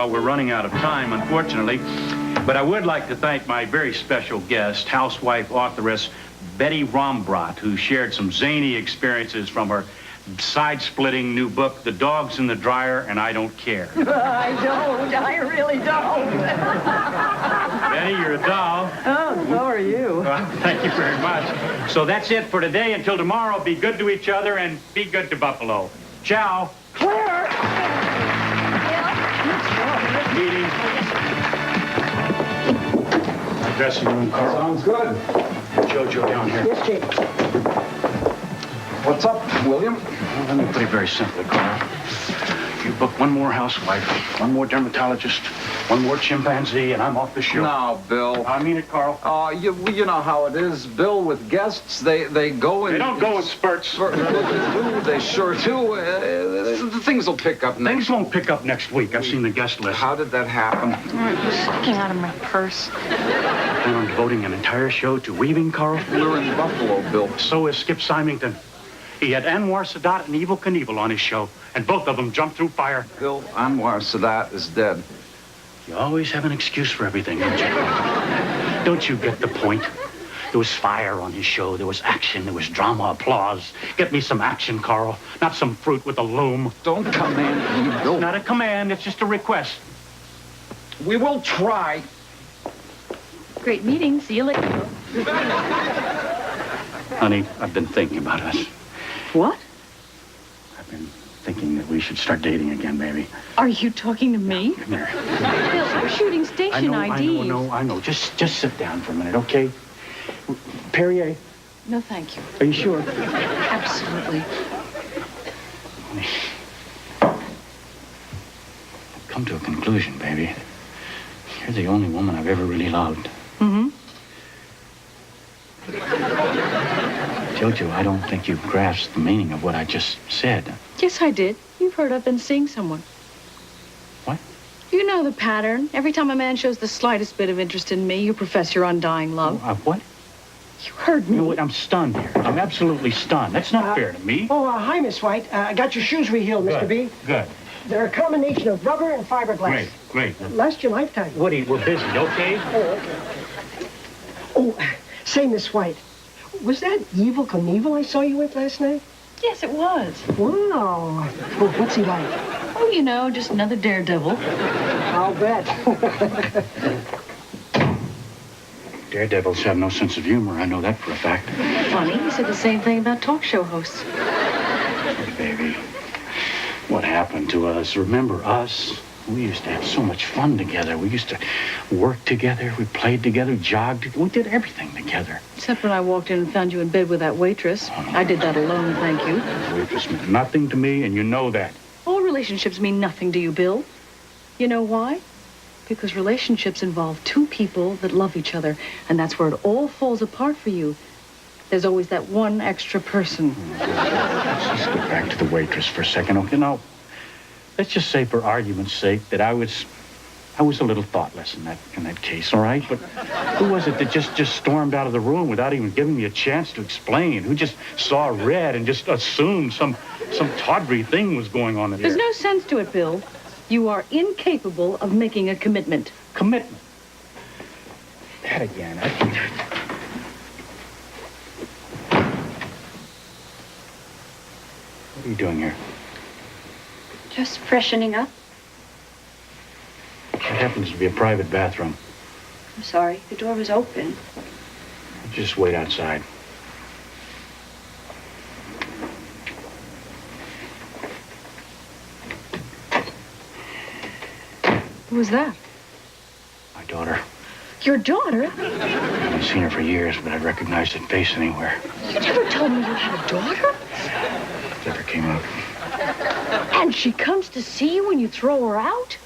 Well, we're running out of time, unfortunately. But I would like to thank my very special guest, housewife authoress Betty Rombrot, who shared some zany experiences from her side-splitting new book, The Dog's in the Dryer and I Don't Care. I don't. I really don't. Betty, you're a doll. Oh, so are you. Well, thank you very much. So that's it for today. Until tomorrow, be good to each other and be good to Buffalo. Ciao. Claire! Meeting. Dressing room, Carl. Sounds good. Jojo down here. Yes, Jake. What's up, William? Well, let me put it very simply, Carl. You book one more housewife, one more dermatologist, one more chimpanzee, and I'm off the show. No, Bill. I mean it, Carl. You know how it is, Bill, with guests. They go in... They don't go in spurts. They sure do. Things will pick up next. Things won't pick up next week. I've seen the guest list. How did that happen? Something out of my purse. And I'm devoting an entire show to weaving, Carl. We're in Buffalo, Bill. So is Skip Symington. He had Anwar Sadat and Evel Knievel on his show, and both of them jumped through fire. Bill, Anwar Sadat is dead. You always have an excuse for everything, don't you? Don't you get the point? There was fire on his show. There was action. There was drama, applause. Get me some action, Carl. Not some fruit with a loom. Don't command me, Bill. Not a command. It's just a request. We will try. Great meeting. See you later. Honey, I've been thinking about us. What? I've been thinking that we should start dating again, baby. Are you talking to me? Come here. Bill, we're shooting station IDs. I know. Just sit down for a minute, okay? Perrier, No, thank you. are you sure? Absolutely. I've come to a conclusion, baby. You're the only woman I've ever really loved. Mm-hmm. Jojo, I don't think you've grasped the meaning of what I just said. Yes, I did. You've heard I've been seeing someone. What? You know the pattern. Every time a man shows the slightest bit of interest in me, you profess your undying love. What? You heard me. You know what? I'm stunned here. I'm absolutely stunned. That's not fair to me. Hi, Miss White. I got your shoes rehealed, Mr. B. Good. They're a combination of rubber and fiberglass. Great. Last your lifetime. Woody, we're busy, okay? Oh, say, Miss White, was that Evel Knievel I saw you with last night? Yes, it was. Wow. Oh, what's he like? Oh, you know, just another daredevil. I'll bet. Daredevils have no sense of humor. I know that for a fact. Funny, you said the same thing about talk show hosts. Hey, baby, what happened to us? Remember us? We used to have so much fun together. We used to work together. We played together, jogged together. We did everything together. Except when I walked in and found you in bed with that waitress. I did that alone, thank you. The waitress meant nothing to me, and you know that. All relationships mean nothing to you, Bill. You know why? Because relationships involve two people that love each other, and that's where it all falls apart for you. There's always that one extra person. Let's just get back to the waitress for a second. Okay, now, let's just say for argument's sake that I was a little thoughtless in that case, all right? But who was it that just stormed out of the room without even giving me a chance to explain? Who just saw red and just assumed some tawdry thing was going on in there? There's no sense to it, Bill. You are incapable of making a commitment. Commitment. That again. What are you doing here? Just freshening up. It happens to be a private bathroom. I'm sorry, the door was open. Just wait outside. Who was that? My daughter. Your daughter? I haven't seen her for years, but I'd recognize that face anywhere. You never told me you had a daughter? Never came up. And she comes to see you when you throw her out?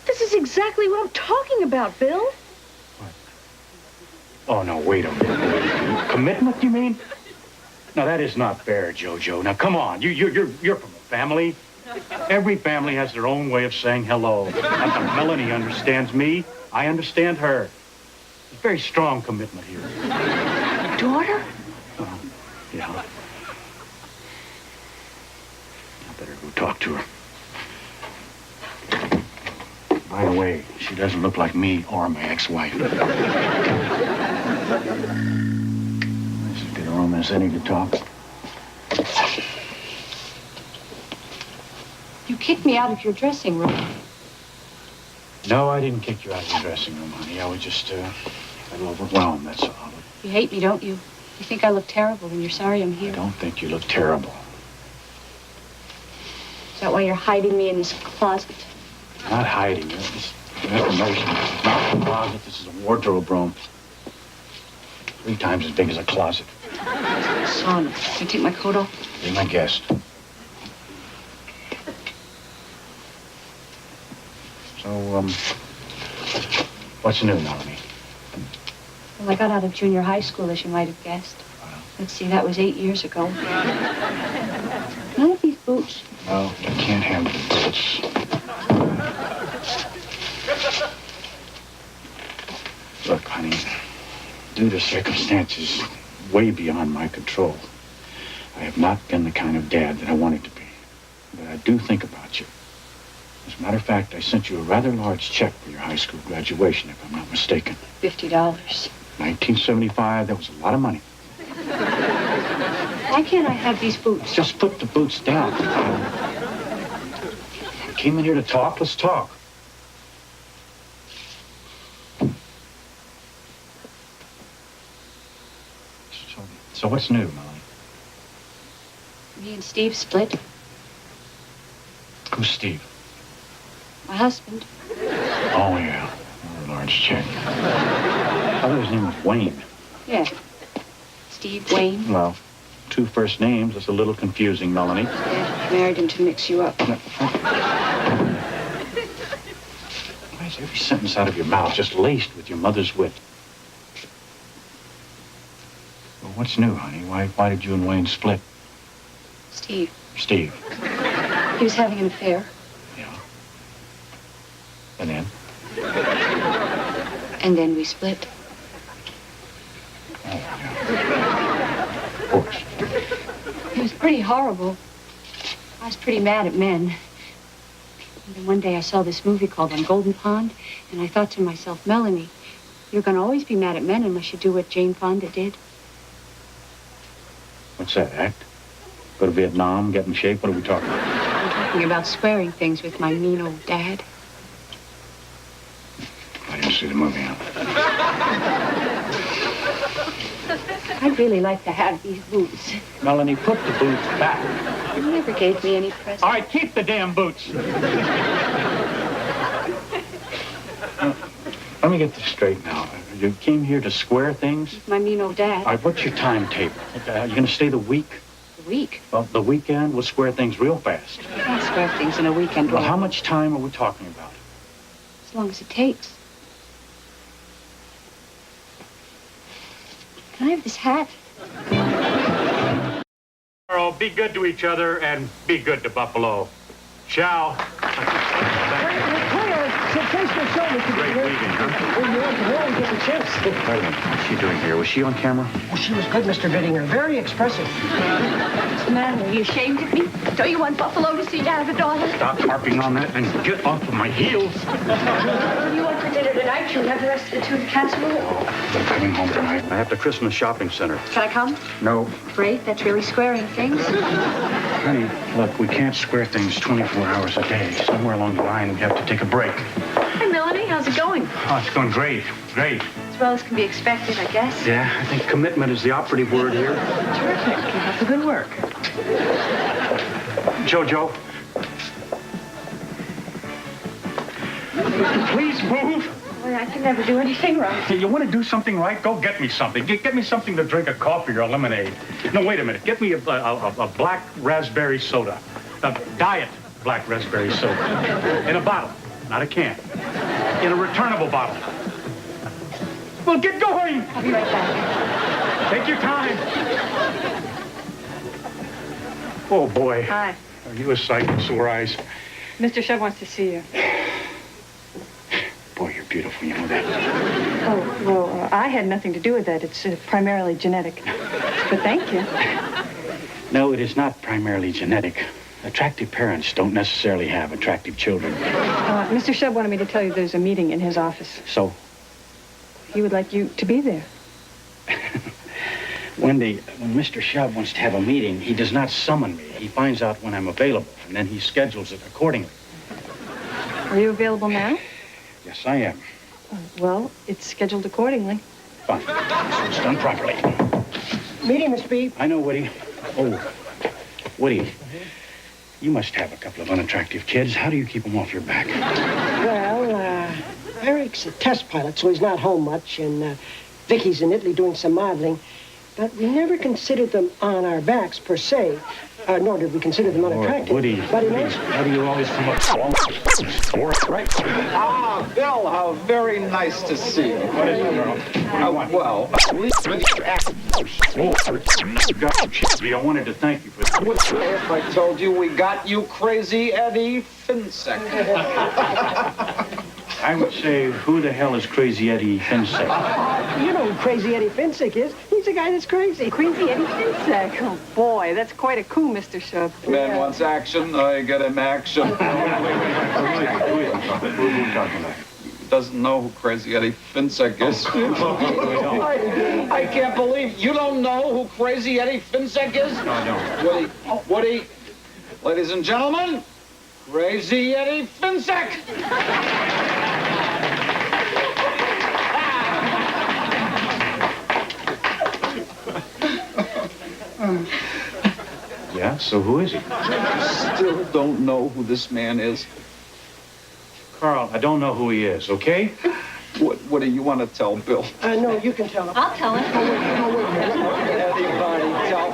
This is exactly what I'm talking about, Bill. What? Oh, no, wait a minute. Commitment, you mean? Now, that is not fair, Jojo. Now, come on. You're from a family. Every family has their own way of saying hello. Melanie understands me. I understand her. There's a very strong commitment here. Your daughter? Yeah. I better go talk to her. By the way, she doesn't look like me or my ex-wife. This is good romance any to talk. You kicked me out of your dressing room. No, I didn't kick you out of the dressing room, honey. I was just a little overwhelmed, that's all. You hate me, don't you? You think I look terrible and you're sorry I'm I here. don't think you look terrible. Is that why you're hiding me in this closet? Not hiding you. This information. This is not a closet. This is a wardrobe room. 3 times as big as a closet. Son, can I take my coat off? Be my guest. So, what's new, Melanie? Well, I got out of junior high school, as you might have guessed. Let's see, that was 8 years ago. None of these boots. Well, I can't handle the boots. Look, honey, due to circumstances way beyond my control, I have not been the kind of dad that I wanted to be. But I do think about you. As a matter of fact, I sent you a rather large check for your high school graduation, if I'm not mistaken. $50. 1975, that was a lot of money. Why can't I have these boots? Just put the boots down. I came in here to talk. Let's talk. So what's new, Melanie? Me and Steve split. Who's Steve? My husband. Oh, yeah. A large check. I thought his name was Wayne. Yeah. Steve Wayne. Well, 2 first names. That's a little confusing, Melanie. Yeah, married him to mix you up. Why is every sentence out of your mouth just laced with your mother's wit? Well, what's new, honey? Why did you and Wayne split? Steve. Steve. He was having an affair. Yeah. And then? And then we split. Oh, yeah. Of course. It was pretty horrible. I was pretty mad at men. And then one day I saw this movie called On Golden Pond, and I thought to myself, Melanie, you're going to always be mad at men unless you do what Jane Fonda did. What's that, act? Go to Vietnam, get in shape? What are we talking about? I'm talking about swearing things with my mean old dad. I didn't see the movie, huh? I'd really like to have these boots. Melanie, put the boots back. You never gave me any presents. All right, keep the damn boots. Let me get this straight now. You came here to square things? My mean old dad. All right, what's your timetable? Okay, are you going to stay the week? A week. Well, the weekend, we'll square things real fast. I can't square things in a weekend. Well, how much time are we talking about? As long as it takes. Can I have this hat? Tomorrow, be good to each other and be good to Buffalo. Ciao. Great meeting, huh? Wait a minute, what's she doing here? Was she on camera? Oh, she was good, Mr. Bittinger. Very expressive. What's the matter? Are you ashamed of me? Don't you want Buffalo to see you have a daughter? Stop harping on that and get off of my heels. What do you want for dinner tonight? You have the rest of the tuna casserole? I'm coming home tonight. I have the Christmas shopping center. Can I come? No. Great, that's really squaring things. Honey, look, we can't square things 24 hours a day. Somewhere along the line, we have to take a break. Hi, Melanie. How's it going? Oh, it's going great. Great. As well as can be expected, I guess. Yeah, I think commitment is the operative word here. Terrific. Keep up the good work. Jojo. Please move. Boy, I can never do anything right. Hey, you want to do something right? Go get me something. Get me something to drink, a coffee or a lemonade. No, wait a minute. Get me a black raspberry soda. A diet black raspberry soda. In a bottle, not a can. In a returnable bottle. Well, get going. I'll be right back. Take your time. Oh, boy. Hi. Are you a sight with sore eyes? Mr. Shub wants to see you. Boy, you're beautiful. You know that. Oh, well, I had nothing to do with that. It's primarily genetic. But thank you. No, it is not primarily genetic. attractive parents don't necessarily have attractive children. Mr. Shub wanted me to tell you there's a meeting in his office. So, He would like you to be there. Wendy, when Mr. Shub wants to have a meeting, he does not summon me. He finds out when I'm available, and then he schedules it accordingly. Are you available now? Yes, I am. Well, it's scheduled accordingly. Fine. So it's done properly. Meeting, Mr. Beebe. I know, Woody. Oh, Woody, you must have a couple of unattractive kids. How do you keep them off your back? Well, Eric's a test pilot, so he's not home much, and Vicky's in Italy doing some modeling. But we never considered them on our backs, per se, nor did we consider them unattractive. Woody, But in please, how do you always come up right? Ah, Bill, how very nice to see you. What is it, Earl? What do you want? I wanted to thank you for that. What'd you say if I told you we got you Crazy Eddie Finsek? I would say, who the hell is Crazy Eddie Finsek? You know who Crazy Eddie Finsick is. He's the guy that's crazy. Crazy Eddie Finsek. Oh, boy, that's quite a coup, Mr. Shub. Man wants action, I get him action. Who are you talking about? Doesn't know who Crazy Eddie Finsek is. I can't believe you don't know who Crazy Eddie Finsek is? No, I don't. Woody, ladies and gentlemen, Crazy Eddie Finsek. Yeah, so who is he? Still don't know who this man is. Carl, I don't know who he is, okay? What do you want to tell Bill? No, you can tell him. I'll tell him. Anybody tell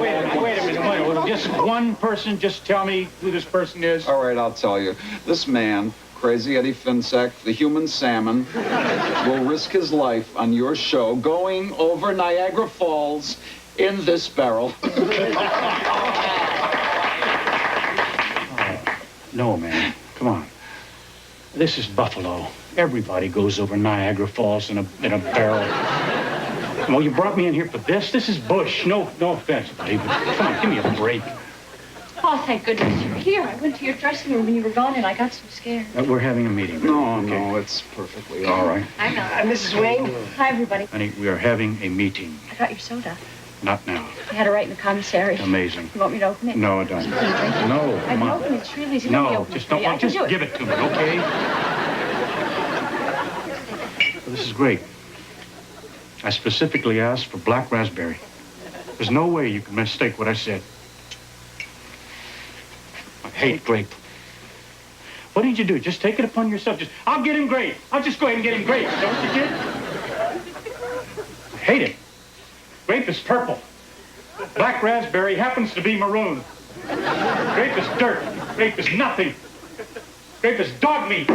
Wait a minute. Just one person, just tell me who this person is. All right, I'll tell you. This man, Crazy Eddie Finsek, the human salmon, will risk his life on your show going over Niagara Falls in this barrel. No, man. Come on. This is Buffalo. Everybody goes over Niagara Falls in a barrel. Well, you brought me in here for this? This is Bush. No offense, buddy, but come on, give me a break. Oh, thank goodness you're here. I went to your dressing room when you were gone, and I got so scared. We're having a meeting. No, it's perfectly all right. I know. Mrs. Wayne? Hi, everybody. Honey, we are having a meeting. I got your soda. Not now. I had it right in the commissary. Amazing. You want me to open it? No, I don't. Can you drink it? No, I come can on. open it. It's really easy. Let me No, open just it for you. don't. I can Just do it. give it to me, okay? Well, this is great. I specifically asked for black raspberry. There's no way you can mistake what I said. I hate grape. What did you do? Just take it upon yourself. I'll get him grape. I'll just go ahead and get him grape. Don't you get? I hate it. Grape is purple. Black raspberry happens to be maroon. Grape is dirt. Grape is nothing. Grape is dog meat.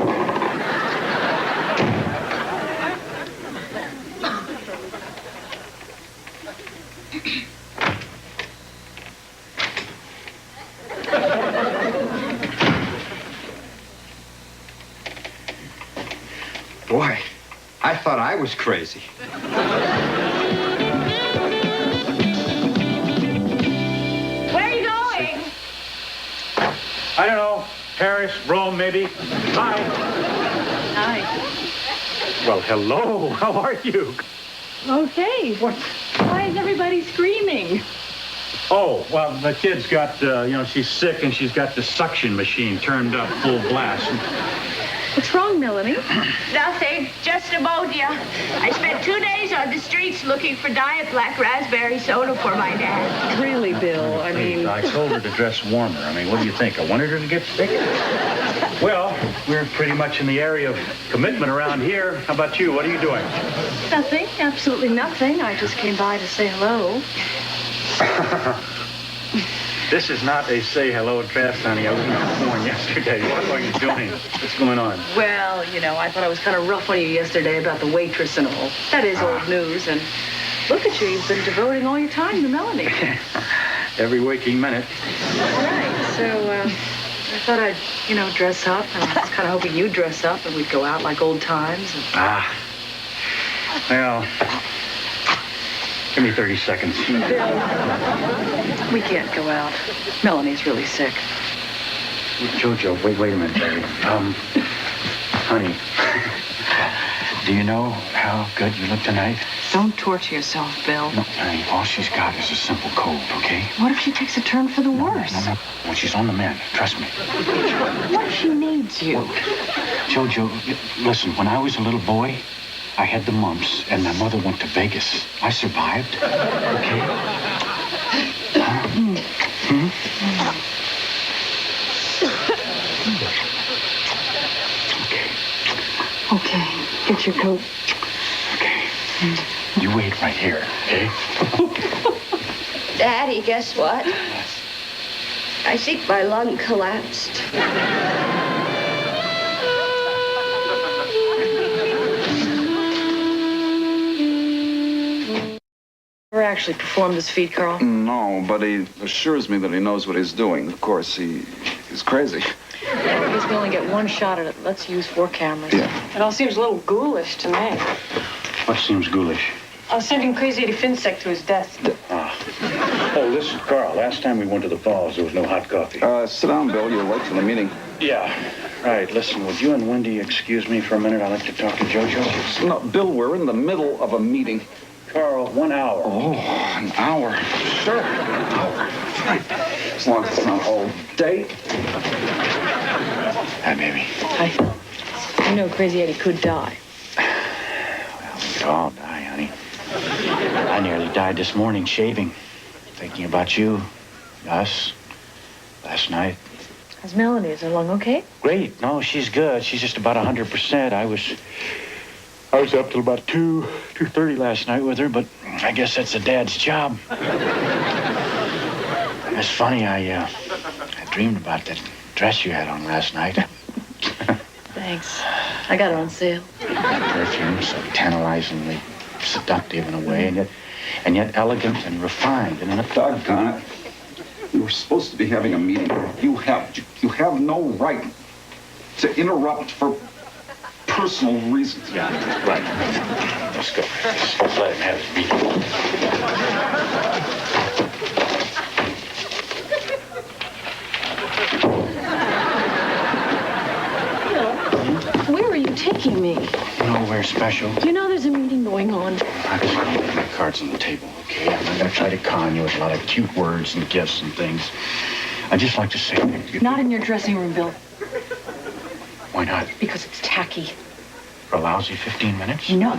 Boy, I thought I was crazy. Where are you going? I don't know. Paris, Rome, maybe. Hi. Hi. Well, hello. How are you? Okay. Why is everybody screaming? Oh, well, the kid's got, she's sick and she's got the suction machine turned up full blast. What's wrong, Melanie? Nothing, just pneumonia. I spent 2 days on the streets looking for diet black raspberry soda for my dad. Really, Bill? I mean... I told her to dress warmer. I mean, what do you think? I wanted her to get sick? Well, we're pretty much in the area of commitment around here. How about you? What are you doing? Nothing. Absolutely nothing. I just came by to say hello. This is not a say hello dress, honey. I was in the corn yesterday. What are you doing? What's going on? Well, I thought I was kind of rough on you yesterday about the waitress and all. That is old news, and look at you. You've been devoting all your time to Melanie. Every waking minute. All right, so I thought I'd, dress up, and I was kind of hoping you'd dress up, and we'd go out like old times. And... Well, Give me 30 seconds. We can't go out. Melanie's really sick. Jojo, wait a minute, baby. Honey, do you know how good you look tonight? Don't torture yourself, Bill. No, honey, all she's got is a simple cold, okay? What if she takes a turn for the worse? No. Well, she's on the mend. Trust me. What if she needs you? Jojo, listen, when I was a little boy, I had the mumps, and my mother went to Vegas. I survived, okay? Okay, get your coat. Okay. You wait right here, okay? Daddy, guess what? I think my lung collapsed. Never actually performed this feat, Carl. No, but he assures me that he knows what he's doing. Of course, he's crazy. Yeah, I guess we only get one shot at it. Let's use 4 cameras. Yeah. It all seems a little ghoulish to me. What seems ghoulish? Sending Crazy Eddie Finsek to his death. Oh, listen, Carl, last time we went to the falls, there was no hot coffee. Sit down, Bill. You're late for the meeting. Yeah. Right, listen, would you and Wendy excuse me for a minute? I'd like to talk to Jojo. No, Bill, we're in the middle of a meeting. Carl, 1 hour. Oh, an hour. Sure, an hour. Fine. As long as it's not all day. Hi, baby. Hi. You know Crazy Eddie could die. Well, we could all die, honey. I nearly died this morning shaving, thinking about you, us, last night. How's Melanie? Is her lung okay? Great. No, she's good. She's just about 100%. I was up till about 2:30 last night with her, but I guess that's a dad's job. It's funny, I dreamed about that dress you had on last night. Thanks. I got it on sale. That perfume, so tantalizingly seductive in a way, and yet elegant and refined. And in a Doggone it. We were supposed to be having a meeting. You have no right to interrupt for personal reasons. Yeah, right. Let's go. Let's let him have his meeting. Where are you taking me? Nowhere special. You know there's a meeting going on. I just want to lay my cards on the table, okay? I'm not going to try to con you with a lot of cute words and gifts and things. I'd just like to say that you... Not in your dressing room, Bill. Why not? Because it's tacky. For a lousy 15 minutes? No.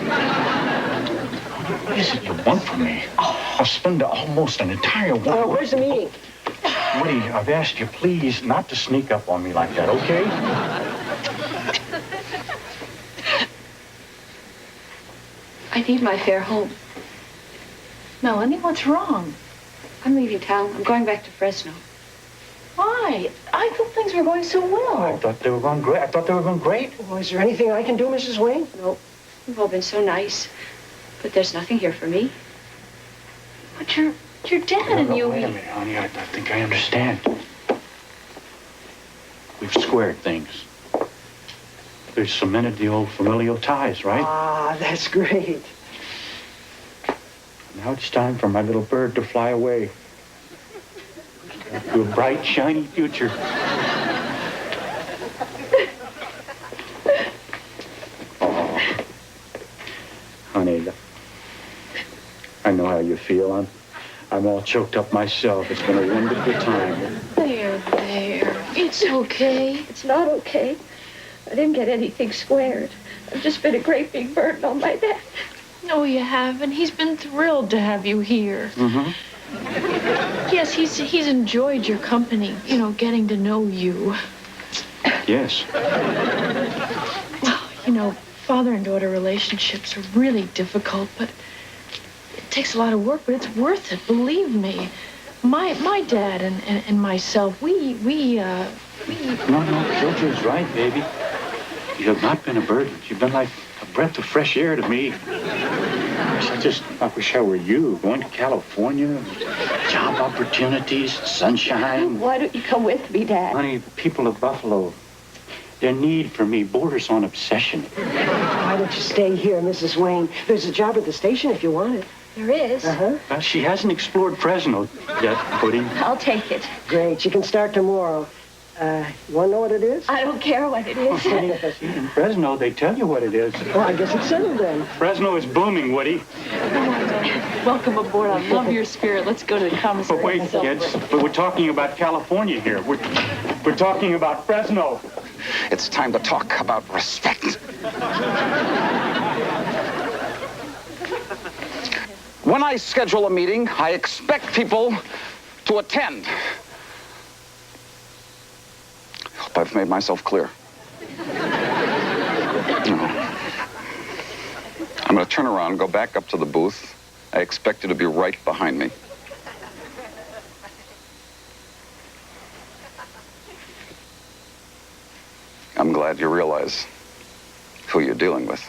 What is it you want from me? I'll spend almost an entire week... Where's the meeting? Woody, I've asked you, please, not to sneak up on me like that, okay? I need my fare home. Melanie, what's wrong? I'm leaving town. I'm going back to Fresno. Why? I thought things were going so I well. thought they were going great. Well, is there anything I can do, Mrs. Wayne? No, you've all been so nice. But there's nothing here for me. But your dad and you... Wait a minute, honey. I think I understand. We've squared things. We've cemented the old familial ties, right? Ah, that's great. Now it's time for my little bird to fly away. To a bright, shiny future. Oh, honey, I know how you feel. I'm all choked up myself. It's been a wonderful time. There. It's okay. It's not okay. I didn't get anything squared. I've just been a great big burden on my neck. No, you haven't. He's been thrilled to have you here. Mm-hmm. Yes, he's enjoyed your company, getting to know you. Yes. Father and daughter relationships are really difficult, but it takes a lot of work, but it's worth it, believe me. My dad and myself, we No, Jojo's right, baby. You have not been a burden. You've been like a breath of fresh air to me. I wish I were you, going to California, job opportunities, sunshine. Why don't you come with me, Dad? Honey, the people of Buffalo, their need for me borders on obsession. Why don't you stay here, Mrs. Wayne? There's a job at the station if you want it. There is? Uh-huh. She hasn't explored Fresno yet, Woody. I'll take it. Great. She can start tomorrow. You want to know what it is? I don't care what it is. In Fresno, they tell you what it is. Well, I guess it's settled then. Fresno is booming, Woody. Welcome aboard. I love your spirit. Let's go to the commissary. But wait, kids. But we're talking about California here. We're talking about Fresno. It's time to talk about respect. When I schedule a meeting, I expect people to attend. Hope I've made myself clear. No. I'm going to turn around, go back up to the booth. I expect you to be right behind me. I'm glad you realize who you're dealing with.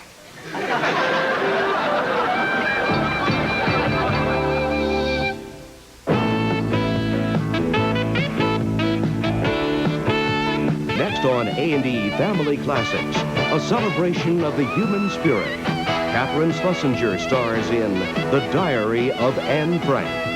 Next on A&E Family Classics, a celebration of the human spirit. Catherine Schlesinger stars in The Diary of Anne Frank.